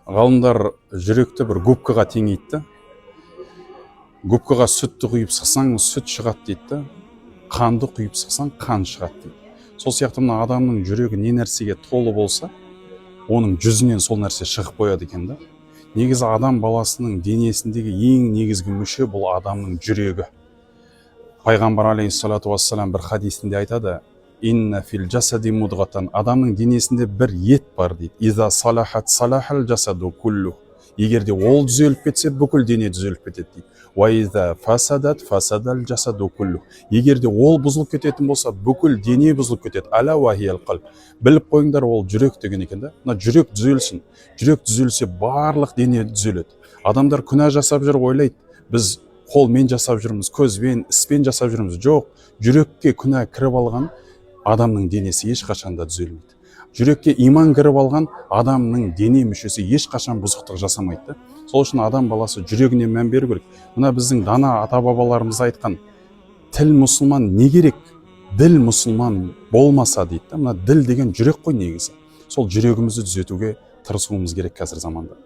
Ғалымдар жүректі бір губкаға теңейді. Губкаға сүтті құйып сықсаң, сүт шығады дейді. Қанды құйып сықсаң, қан шығады дейді. Сол сияқты мына адамның жүрегі не нәрсеге толы болса, оның жүзінен сол нәрсе шығып қояды екен да. Негізі адам баласының денесіндегі ең негізгі мүше бұл адамның жүрегі. Пайғамбар алейхиссалату вассалам бір хадисінде айтады: инна фил жасади мудғатан, адамның денесінде бір ет бар дейді. Иза салахат салахал жасаду куллу, егер де ол түзеліп кетсе, бүкіл дене түзеліп кетеді дейді. Ва иза фасадат фасадал жасаду куллу, егер де ол бұзылып кететін болса, бүкіл дене бұзылып кетеді. Ала вахиял қалб, біліп қойыңдар, ол жүрек деген екен да. Мына жүрек түзелсін, жүрек түзелсе барлық дене түзеледі. Адамдар күнә жасап жүр, ойлайды біз қолмен жасап жүрміз, көзбен, іспен жасап жүрміз. Жоқ, жүрекке күнә кіріп алған адамның денесі ешқашанда түзелмейді. Жүрекке иман кіріп алған адамның дене мүшесі ешқашан бұзықтық жасамайды. Сол үшін адам баласы жүрегіне мән беру керек. Мына біздің дана ата-бабаларымыз айтқан, тіл мұсылман не керек? Діл мұсылман болмаса дейді. Мына діл деген жүрек қой негізі. Сол жүрегімізді түзетуге тырысуымыз керек қазір заманда.